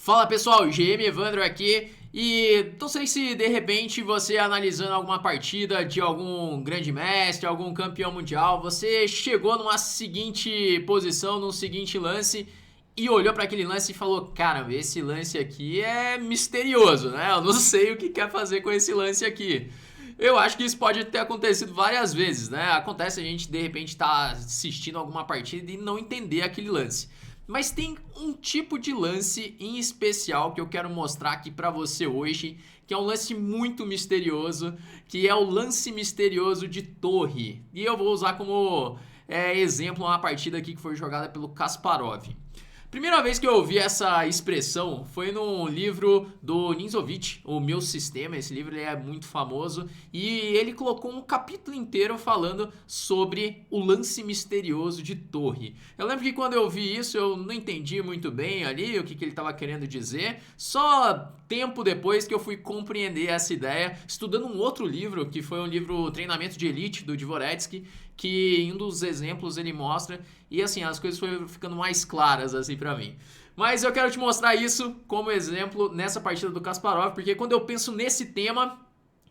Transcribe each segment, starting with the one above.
Fala pessoal, GM Evandro aqui e não sei se de repente você analisando alguma partida de algum grande mestre, algum campeão mundial, você chegou numa seguinte posição, num seguinte lance e olhou para aquele lance e falou: Caramba, esse lance aqui é misterioso, né? Eu não sei o que quer fazer com esse lance aqui. Eu acho que isso pode ter acontecido várias vezes, né? Acontece a gente de repente estar assistindo alguma partida e não entender aquele lance. Mas tem um tipo de lance em especial que eu quero mostrar aqui pra você hoje, que é um lance muito misterioso, que é o lance misterioso de torre. E eu vou usar como exemplo uma partida aqui que foi jogada pelo Kasparov. Primeira vez que eu ouvi essa expressão foi num livro do Ninzovic, O Meu Sistema. Esse livro ele é muito famoso e ele colocou um capítulo inteiro falando sobre o lance misterioso de torre. Eu lembro que quando eu ouvi isso eu não entendi muito bem ali o que ele estava querendo dizer. Só tempo depois que eu fui compreender essa ideia, estudando um outro livro, que foi um livro Treinamento de Elite, do Dvoretsky, que em um dos exemplos ele mostra, e assim, as coisas foram ficando mais claras assim pra mim. Mas eu quero te mostrar isso como exemplo nessa partida do Kasparov, porque quando eu penso nesse tema,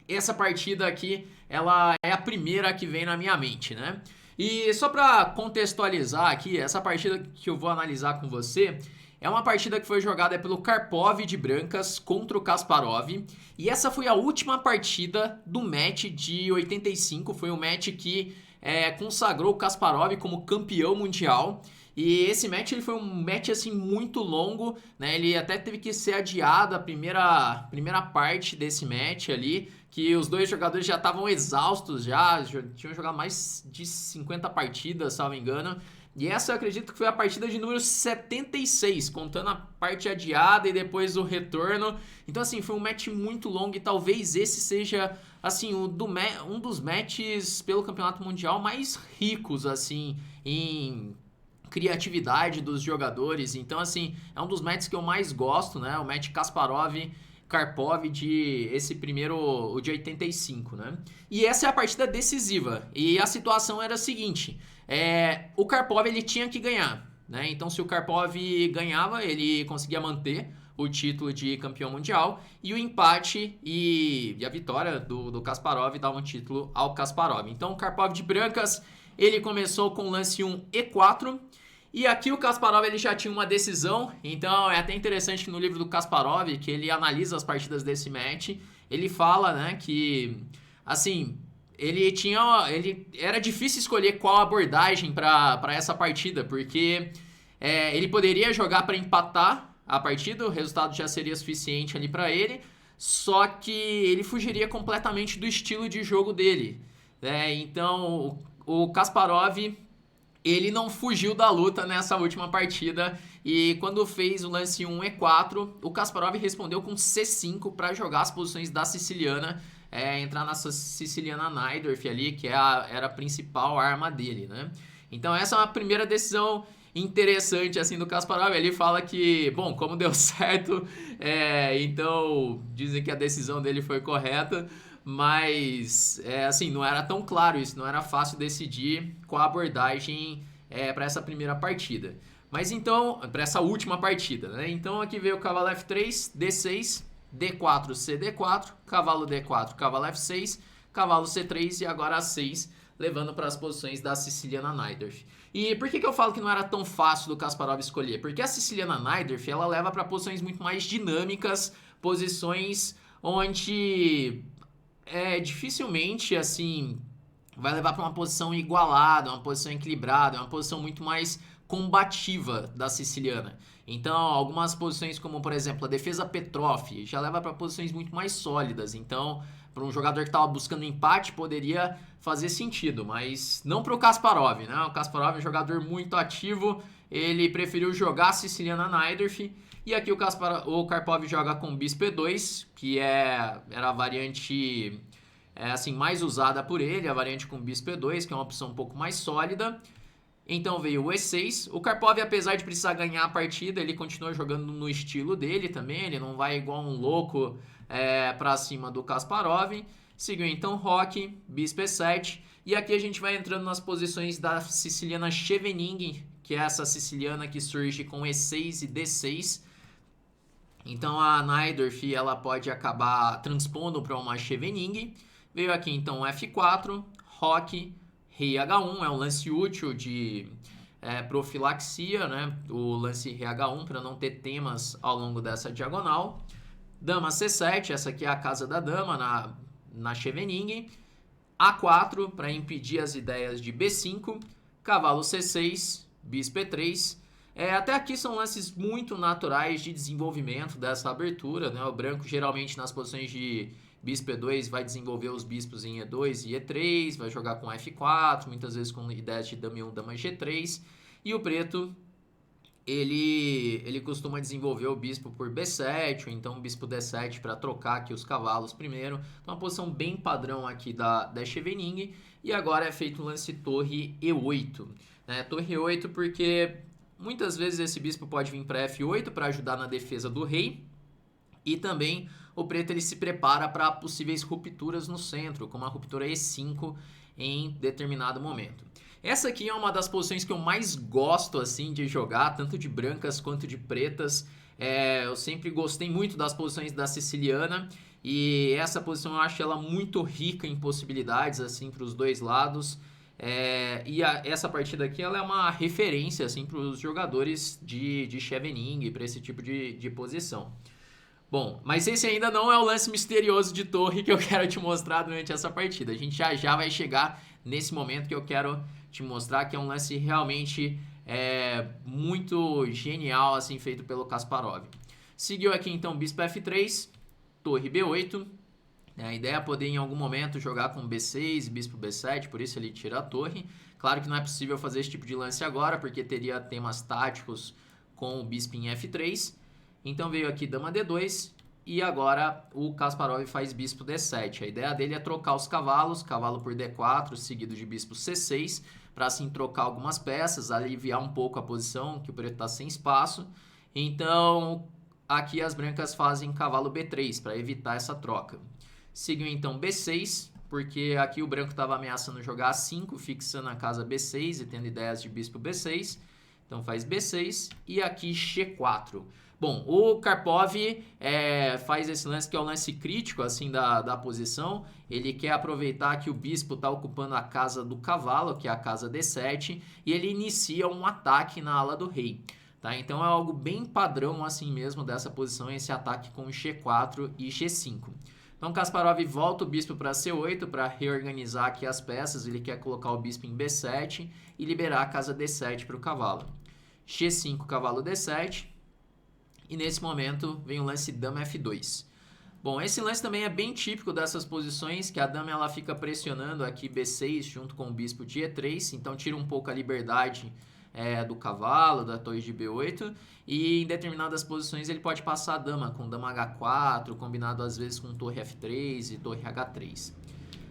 essa partida aqui, ela é a primeira que vem na minha mente, né? E só pra contextualizar aqui, essa partida que eu vou analisar com você é uma partida que foi jogada pelo Karpov de brancas contra o Kasparov. E essa foi a última partida do match de 85. Foi um match que consagrou o Kasparov como campeão mundial. E esse match ele foi um match assim muito longo, né? Ele até teve que ser adiado a primeira parte desse match ali, que os dois jogadores já estavam exaustos, já tinham jogado mais de 50 partidas, se não me engano. E essa eu acredito que foi a partida de número 76, contando a parte adiada e depois o retorno. Então assim, foi um match muito longo e talvez esse seja assim um dos matches pelo Campeonato Mundial mais ricos assim em criatividade dos jogadores. Então, assim, é um dos matches que eu mais gosto, né? O match Kasparov-Karpov de esse primeiro, o de 85, né? E essa é a partida decisiva. E a situação era a seguinte: o Karpov ele tinha que ganhar, né? Então, se o Karpov ganhava, ele conseguia manter o título de campeão mundial, e o empate e a vitória do Kasparov davam um título ao Kasparov. Então, o Karpov de brancas, ele começou com o lance 1 E4, e aqui o Kasparov ele já tinha uma decisão, então é até interessante que no livro do Kasparov, que ele analisa as partidas desse match, ele fala, né, que assim, ele era difícil escolher qual abordagem para essa partida, porque ele poderia jogar para empatar a partida, o resultado já seria suficiente ali para ele, só que ele fugiria completamente do estilo de jogo dele, né? Então o Kasparov ele não fugiu da luta nessa última partida e quando fez o lance 1 E4, o Kasparov respondeu com C5 para jogar as posições da siciliana, entrar nessa siciliana Najdorf ali, que era a principal arma dele, né? Então essa é uma primeira decisão interessante assim do Kasparov. Ele fala que, bom, como deu certo, então dizem que a decisão dele foi correta, mas assim, não era tão claro isso, não era fácil decidir qual a abordagem para essa primeira partida. Mas então, para essa última partida, né? Então aqui veio o cavalo F3, D6, D4, CD4, cavalo D4, cavalo F6, cavalo C3 e agora A6, levando para as posições da siciliana Najdorf. E por que eu falo que não era tão fácil do Kasparov escolher? Porque a siciliana Najdorf ela leva para posições muito mais dinâmicas, posições onde dificilmente assim vai levar para uma posição igualada, uma posição equilibrada, uma posição muito mais combativa da siciliana. Então, algumas posições como, por exemplo, a defesa Petrov já leva para posições muito mais sólidas. Então, para um jogador que estava buscando empate, poderia fazer sentido, mas não para o Kasparov, né? O Kasparov é um jogador muito ativo, ele preferiu jogar a siciliana Najdorf. E aqui o Karpov joga com bispo E2, que era a variante assim, mais usada por ele, a variante com bispo E2, que é uma opção um pouco mais sólida. Então veio o E6. O Karpov, apesar de precisar ganhar a partida, ele continua jogando no estilo dele também. Ele não vai igual um louco para cima do Kasparov. Seguiu então Roque, bispo E7. E aqui a gente vai entrando nas posições da siciliana Scheveningen, que é essa siciliana que surge com E6 e D6. Então a Najdorf ela pode acabar transpondo para uma Chevening. Veio aqui então F4, Roque, Rei H1, é um lance útil de profilaxia, né? O lance Rei H1 para não ter temas ao longo dessa diagonal. Dama C7, essa aqui é a casa da dama na Chevening. A4 para impedir as ideias de B5, cavalo C6, bispo E3. Até aqui são lances muito naturais de desenvolvimento dessa abertura, né? O branco geralmente nas posições de bispo E2 vai desenvolver os bispos em E2 e E3, vai jogar com F4, muitas vezes com ideias de dama E1, dama G3. E o preto, ele costuma desenvolver o bispo por B7, ou então bispo D7 para trocar aqui os cavalos primeiro. Então uma posição bem padrão aqui da Chevening. E agora é feito o lance torre E8. Né? Torre E8 porque muitas vezes esse bispo pode vir para F8 para ajudar na defesa do rei. E também o preto ele se prepara para possíveis rupturas no centro, como a ruptura E5 em determinado momento. Essa aqui é uma das posições que eu mais gosto assim de jogar, tanto de brancas quanto de pretas. Eu sempre gostei muito das posições da siciliana e essa posição eu acho ela muito rica em possibilidades assim para os dois lados. Essa partida aqui ela é uma referência assim, para os jogadores de Chevening, para esse tipo de posição. Bom, mas esse ainda não é o lance misterioso de torre que eu quero te mostrar durante essa partida. A gente já vai chegar nesse momento que eu quero te mostrar, que é um lance realmente muito genial, assim, feito pelo Kasparov. Seguiu aqui então bispo F3, torre B8. A ideia é poder em algum momento jogar com B6 e bispo B7, por isso ele tira a torre. Claro que não é possível fazer esse tipo de lance agora, porque teria temas táticos com o bispo em F3. Então veio aqui dama D2 e agora o Kasparov faz bispo D7. A ideia dele é trocar os cavalos, cavalo por D4, seguido de bispo C6, para assim trocar algumas peças, aliviar um pouco a posição, que o preto está sem espaço. Então aqui as brancas fazem cavalo B3 para evitar essa troca. Seguiu então B6, porque aqui o branco estava ameaçando jogar A5, fixando a casa B6 e tendo ideias de bispo B6. Então faz B6 e aqui G4. Bom, o Karpov faz esse lance que é o lance crítico assim da posição. Ele quer aproveitar que o bispo está ocupando a casa do cavalo, que é a casa D7, e ele inicia um ataque na ala do rei. Tá? Então é algo bem padrão assim mesmo dessa posição, esse ataque com G4 e G5. Então Kasparov volta o bispo para C8 para reorganizar aqui as peças. Ele quer colocar o bispo em B7 e liberar a casa D7 para o cavalo. G5, cavalo D7. E nesse momento vem o lance dama F2. Bom, esse lance também é bem típico dessas posições, que a dama ela fica pressionando aqui B6 junto com o bispo de E3. Então tira um pouco a liberdade do cavalo, da torre de B8, e em determinadas posições ele pode passar a dama, com dama H4, combinado às vezes com torre F3 e torre H3.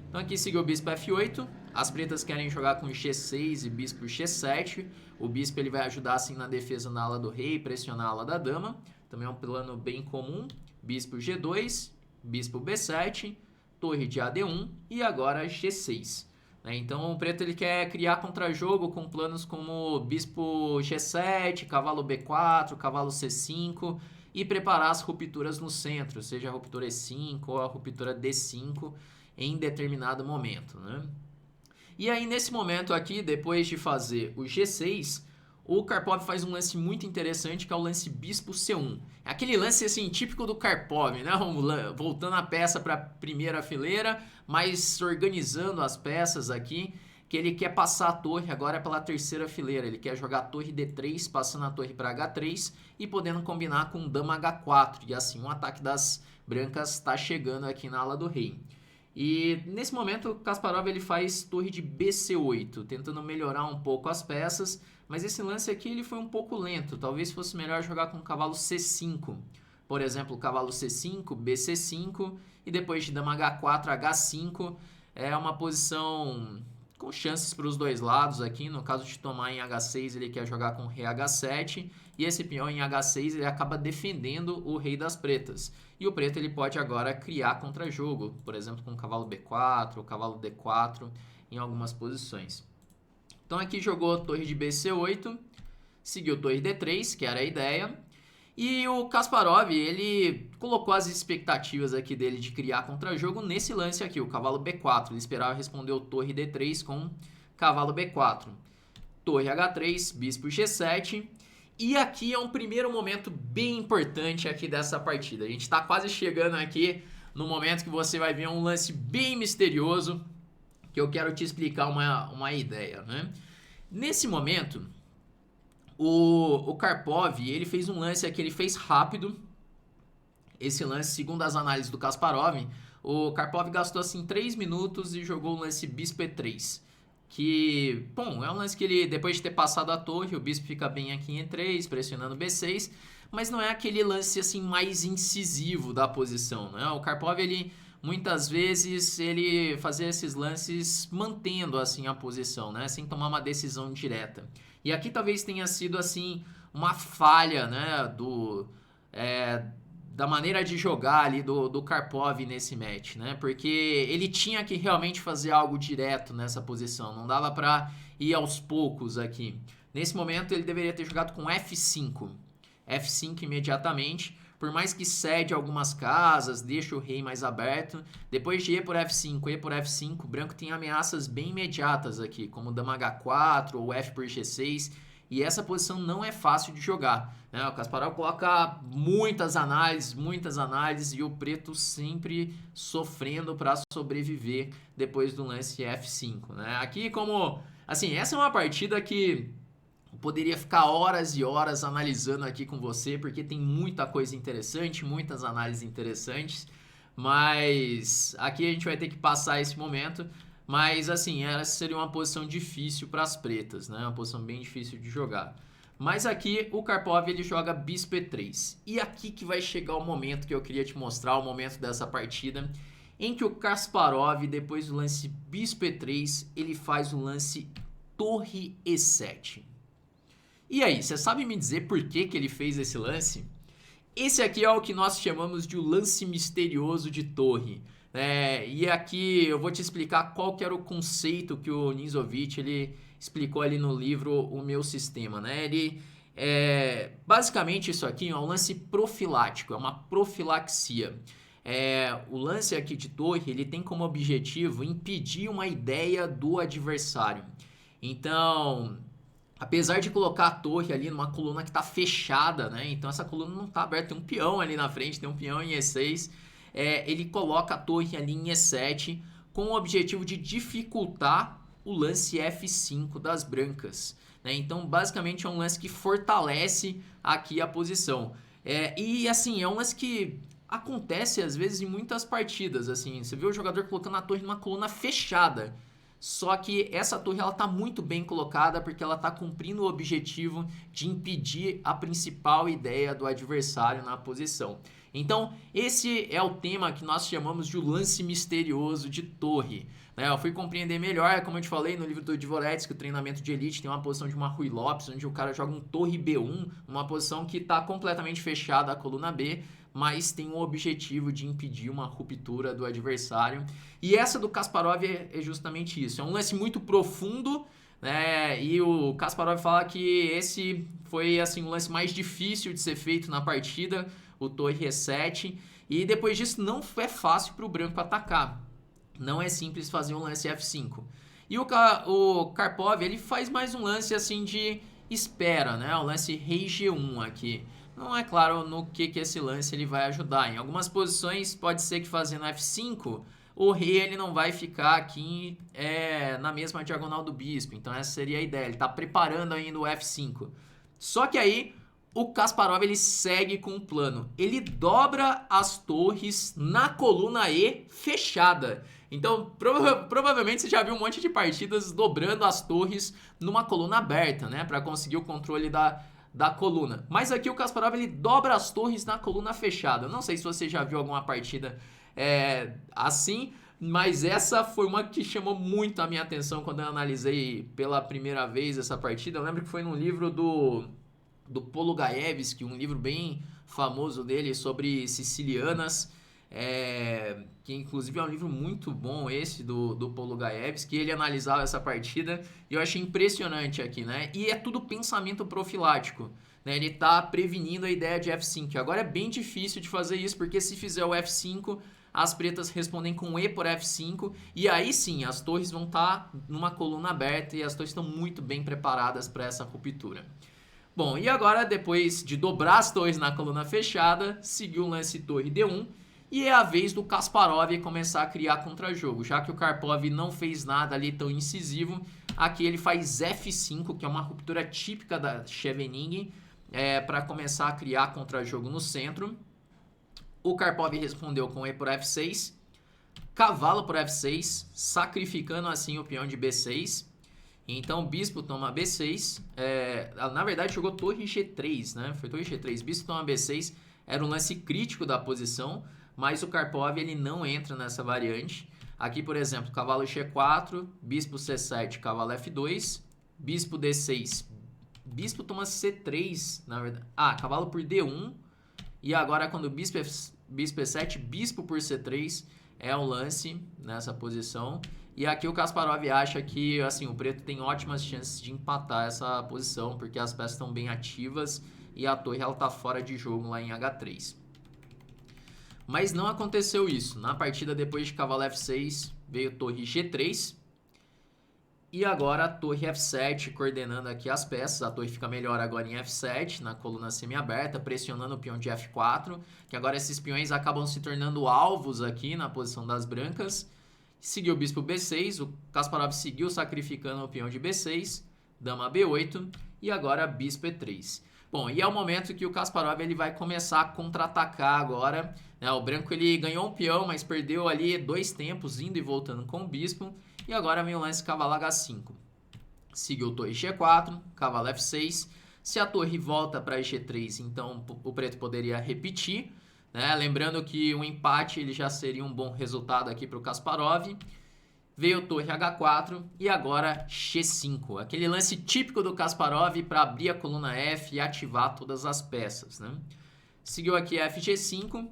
Então aqui seguiu o bispo F8, as pretas querem jogar com G6 e bispo G7, o bispo ele vai ajudar assim na defesa na ala do rei, pressionar a ala da dama, também é um plano bem comum, bispo G2, bispo B7, torre de AD1 e agora G6. Então o preto ele quer criar contra-jogo com planos como bispo G7, cavalo B4, cavalo C5 e preparar as rupturas no centro, seja a ruptura E5 ou a ruptura D5 em determinado momento. Né? E aí nesse momento aqui, depois de fazer o G6, o Karpov faz um lance muito interessante que é o lance bispo C1. É aquele lance assim, típico do Karpov, né? Voltando a peça para a primeira fileira, mas organizando as peças aqui, que ele quer passar a torre agora pela terceira fileira. Ele quer jogar a torre D3, passando a torre para H3 e podendo combinar com dama H4. E assim, um ataque das brancas está chegando aqui na ala do rei. E nesse momento o Kasparov ele faz torre de BC8, tentando melhorar um pouco as peças, mas esse lance aqui ele foi um pouco lento, talvez fosse melhor jogar com o cavalo C5. Por exemplo, cavalo C5, BC5 e depois de dama H4, H5, é uma posição com chances para os dois lados aqui. No caso de tomar em H6, ele quer jogar com rei H7 e esse peão em H6 ele acaba defendendo o rei das pretas. E o preto ele pode agora criar contra-jogo, por exemplo, com cavalo B4 ou cavalo D4 em algumas posições. Então aqui jogou torre de BC8, seguiu torre D3, que era a ideia. E o Kasparov, ele colocou as expectativas aqui dele de criar contra-jogo nesse lance aqui, o cavalo B4. Ele esperava responder o torre D3 com cavalo B4. Torre H3, bispo G7. E aqui é um primeiro momento bem importante aqui dessa partida. A gente está quase chegando aqui no momento que você vai ver um lance bem misterioso, que eu quero te explicar uma ideia, né? Nesse momento, o Karpov, ele fez um lance aqui, ele fez rápido. Esse lance, segundo as análises do Kasparov, o Karpov gastou assim 3 minutos e jogou o lance bispo E3. Que, bom, é um lance que ele, depois de ter passado a torre, o bispo fica bem aqui em E3, pressionando B6, mas não é aquele lance assim mais incisivo da posição, né? O Karpov, ele muitas vezes ele fazia esses lances mantendo assim a posição, né, sem tomar uma decisão direta. E aqui talvez tenha sido assim uma falha, né, da maneira de jogar ali do Karpov nesse match, né? Porque ele tinha que realmente fazer algo direto nessa posição, não dava para ir aos poucos aqui. Nesse momento ele deveria ter jogado com F5. F5 imediatamente, por mais que cede algumas casas, deixa o rei mais aberto. Depois de E por F5, E por F5, o branco tem ameaças bem imediatas aqui, como dama H4 ou F por G6. E essa posição não é fácil de jogar, né? O Kasparov coloca muitas análises e o preto sempre sofrendo para sobreviver depois do lance F5, né? Aqui como, assim, essa é uma partida que eu poderia ficar horas e horas analisando aqui com você, porque tem muita coisa interessante, muitas análises interessantes, mas aqui a gente vai ter que passar esse momento. Mas assim, essa seria uma posição difícil para as pretas, né? Uma posição bem difícil de jogar. Mas aqui o Karpov, ele joga bispo E3. E aqui que vai chegar o momento que eu queria te mostrar, o momento dessa partida, em que o Kasparov, depois do lance bispo E3, ele faz o lance torre E7. E aí, você sabe me dizer por que ele fez esse lance? Esse aqui é o que nós chamamos de o lance misterioso de torre. E aqui eu vou te explicar qual que era o conceito que o Ninzovich ele explicou ali no livro O Meu Sistema, né? Basicamente isso aqui é um lance profilático, é uma profilaxia. O lance aqui de torre, ele tem como objetivo impedir uma ideia do adversário. Então, apesar de colocar a torre ali numa coluna que está fechada, né? Então essa coluna não está aberta, tem um peão ali na frente, tem um peão em E6. Ele coloca a torre ali em E7 com o objetivo de dificultar o lance F5 das brancas, né? Então basicamente é um lance que fortalece aqui a posição. E assim, é um lance que acontece às vezes em muitas partidas. Assim, você vê o jogador colocando a torre numa coluna fechada. Só que essa torre ela está muito bem colocada porque ela está cumprindo o objetivo de impedir a principal ideia do adversário na posição. Então, esse é o tema que nós chamamos de o lance misterioso de torre. Eu fui compreender melhor, como eu te falei no livro do Dvoretsky, o treinamento de elite, tem uma posição de uma Ruy Lopes, onde o cara joga um torre B1, uma posição que está completamente fechada a coluna B, mas tem o objetivo de impedir uma ruptura do adversário. E essa do Kasparov é justamente isso. É um lance muito profundo, né? E o Kasparov fala que esse foi assim, o lance mais difícil de ser feito na partida, o torre E7. E depois disso não é fácil para o branco atacar. Não é simples fazer um lance F5. E o Karpov, ele faz mais um lance assim de espera, né? O lance rei G1 aqui. Não é claro no que esse lance ele vai ajudar. Em algumas posições pode ser que fazendo F5 o rei ele não vai ficar aqui na mesma diagonal do bispo. Então essa seria a ideia. Ele está preparando ainda o F5. Só que aí o Kasparov ele segue com o plano. Ele dobra as torres na coluna E fechada. Então, provavelmente você já viu um monte de partidas dobrando as torres numa coluna aberta, né? Para conseguir o controle da coluna. Mas aqui o Kasparov ele dobra as torres na coluna fechada. Eu não sei se você já viu alguma partida assim, mas essa foi uma que chamou muito a minha atenção quando eu analisei pela primeira vez essa partida. Eu lembro que foi num livro do Pologaevski, um livro bem famoso dele sobre sicilianas, que inclusive é um livro muito bom esse do Pologaevski, ele analisava essa partida e eu achei impressionante aqui, né? E é tudo pensamento profilático. né, ele tá prevenindo a ideia de F5. Agora é bem difícil de fazer isso, porque se fizer o F5, as pretas respondem com E por F5, e aí sim, as torres vão estar numa coluna aberta e as torres estão muito bem preparadas para essa ruptura. Bom, e agora, depois de dobrar as torres na coluna fechada, seguiu o lance torre D1, e é a vez do Kasparov começar a criar contra-jogo. Já que o Karpov não fez nada ali tão incisivo, aqui ele faz F5, que é uma ruptura típica da Scheveningen, para começar a criar contra-jogo no centro. O Karpov respondeu com E por F6, cavalo por F6, sacrificando assim o peão de B6. Então, bispo toma B6. Na verdade, jogou torre G3, né? Foi torre G3. Bispo toma B6. Era um lance crítico da posição, mas o Karpov ele não entra nessa variante. Aqui, por exemplo, cavalo G4, bispo C7, cavalo F2, bispo D6. Bispo toma C3, na verdade. Cavalo por D1. E agora, quando bispo E7, bispo por C3 é o lance nessa posição. E aqui o Kasparov acha que assim, o preto tem ótimas chances de empatar essa posição, porque as peças estão bem ativas e a torre está fora de jogo lá em H3. Mas não aconteceu isso. Na partida depois de cavalo F6, veio torre G3. E agora a torre F7, coordenando aqui as peças. A torre fica melhor agora em F7, na coluna semi-aberta, pressionando o peão de F4. Que agora esses peões acabam se tornando alvos aqui na posição das brancas. Seguiu o bispo B6, o Kasparov seguiu sacrificando o peão de B6, dama B8 e agora bispo E3. Bom, e é o momento que o Kasparov ele vai começar a contra-atacar agora, né? O branco ele ganhou um peão, mas perdeu ali 2 tempos indo e voltando com o bispo. E agora vem o lance cavalo H5. Seguiu torre G4, cavalo F6. Se a torre volta para G3, então o preto poderia repetir, né? Lembrando que um empate ele já seria um bom resultado aqui para o Kasparov. Veio torre H4 e agora G5. Aquele lance típico do Kasparov para abrir a coluna F e ativar todas as peças, né? Seguiu aqui FG5,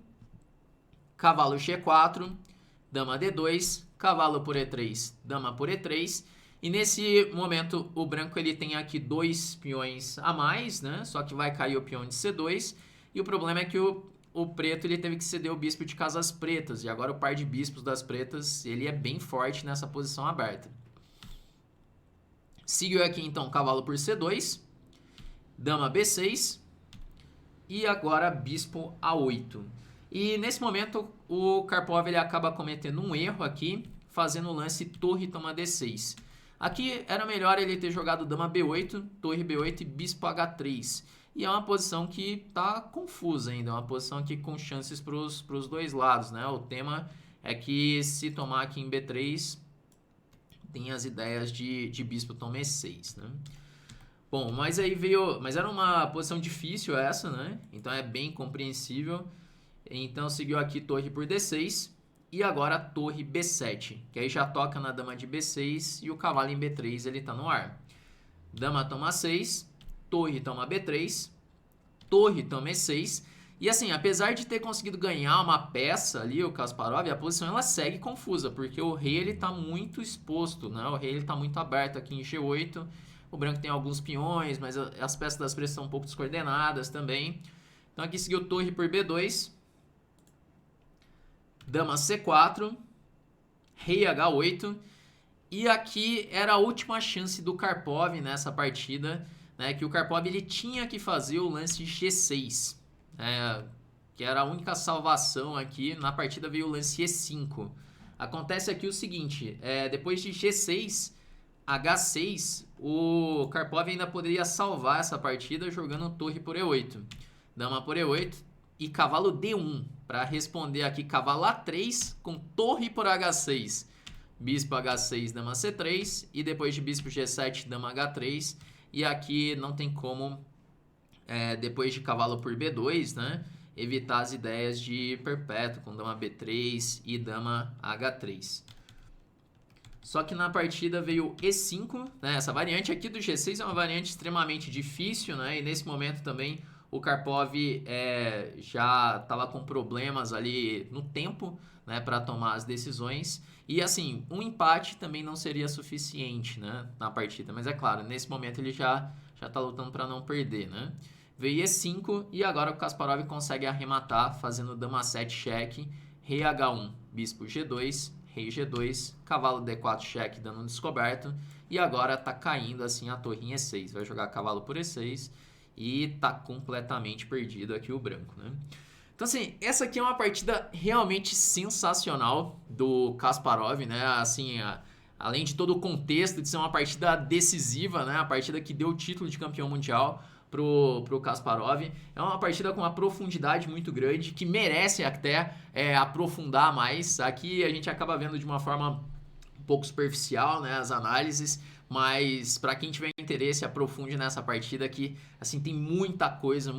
cavalo G4, dama D2, cavalo por E3, dama por E3. E nesse momento o branco ele tem aqui 2 peões a mais, né? Só que vai cair o peão de C2. E o problema é que o preto ele teve que ceder o bispo de casas pretas. E agora o par de bispos das pretas ele é bem forte nessa posição aberta. Seguiu aqui então cavalo por C2, dama B6 e agora bispo A8. E nesse momento o Karpov ele acaba cometendo um erro aqui, fazendo o lance torre toma D6. Aqui era melhor ele ter jogado dama B8, torre B8 e bispo H3. E é uma posição que está confusa ainda, é uma posição aqui com chances para os dois lados, né? O tema é que se tomar aqui em B3, tem as ideias de bispo toma E6, né? Bom, mas aí veio... Mas era uma posição difícil essa, né? Então é bem compreensível. Então seguiu aqui torre por D6 e agora torre B7, que aí já toca na dama de B6 e o cavalo em B3 ele está no ar. Dama toma 6, torre toma B3, torre toma E6. E assim, apesar de ter conseguido ganhar uma peça ali, o Kasparov, a posição ela segue confusa, porque o rei ele tá muito exposto, né? O rei ele tá muito aberto aqui em G8. O branco tem alguns peões, mas as peças das pretas são um pouco descoordenadas também. Então aqui seguiu torre por B2, dama C4, rei H8. E aqui era a última chance do Karpov nessa partida, né? Que o Karpov ele tinha que fazer o lance G6, que era a única salvação aqui. Na partida veio o lance E5. Acontece aqui o seguinte, depois de G6, H6, o Karpov ainda poderia salvar essa partida jogando torre por E8, dama por E8 e cavalo D1, para responder aqui cavalo A3 com torre por H6, bispo H6, dama C3 e depois de bispo G7, dama H3. E aqui não tem como, depois de cavalo por B2, né, evitar as ideias de perpétuo com dama B3 e dama H3. Só que na partida veio E5, né? Essa variante aqui do G6 é uma variante extremamente difícil, né? E nesse momento também o Karpov já estava com problemas ali no tempo, né, para tomar as decisões. E assim, um empate também não seria suficiente, né, na partida. Mas é claro, nesse momento ele já está lutando para não perder, né? veio E5 e agora o Kasparov consegue arrematar fazendo dama 7 cheque, rei H1, bispo G2, rei G2, cavalo D4 cheque dando um descoberto e agora tá caindo assim a torre em E6, vai jogar cavalo por E6 e tá completamente perdido aqui o branco, né? Então assim, essa aqui é uma partida realmente sensacional do Kasparov, né? Assim, além de todo o contexto de ser uma partida decisiva, né? A partida que deu o título de campeão mundial pro Kasparov. É uma partida com uma profundidade muito grande, que merece até aprofundar mais. Aqui a gente acaba vendo de uma forma um pouco superficial, né, as análises, mas para quem tiver interesse, aprofunde nessa partida que assim tem muita coisa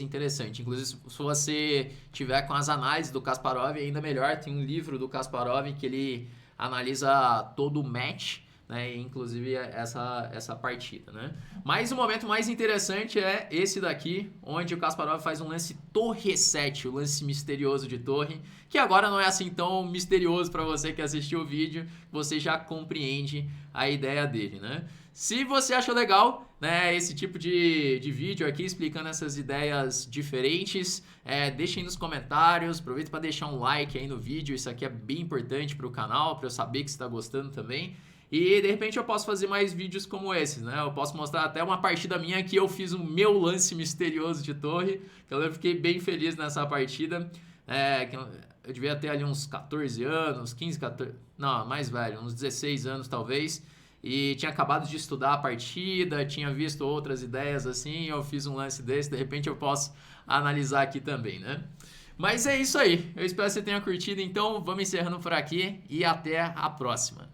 interessante. Inclusive, se você tiver com as análises do Kasparov, ainda melhor, tem um livro do Kasparov que ele analisa todo o match, né, inclusive essa partida, né? Mas o momento mais interessante é esse daqui, onde o Kasparov faz um lance torre 7, o lance misterioso de torre, que agora não é assim tão misterioso para você que assistiu o vídeo, você já compreende a ideia dele, né? Se você achou legal, né, esse tipo de vídeo aqui explicando essas ideias diferentes, deixa aí nos comentários, aproveita para deixar um like aí no vídeo, isso aqui é bem importante para o canal, para eu saber que você está gostando também. E de repente eu posso fazer mais vídeos como esses, né? Eu posso mostrar até uma partida minha que eu fiz o meu lance misterioso de torre, que eu fiquei bem feliz nessa partida. Que eu devia ter ali uns 14 anos, 15, 14... Não, mais velho, uns 16 anos talvez. E tinha acabado de estudar a partida, tinha visto outras ideias assim, eu fiz um lance desse, de repente eu posso analisar aqui também, né? Mas é isso aí, eu espero que você tenha curtido, então vamos encerrando por aqui e até a próxima.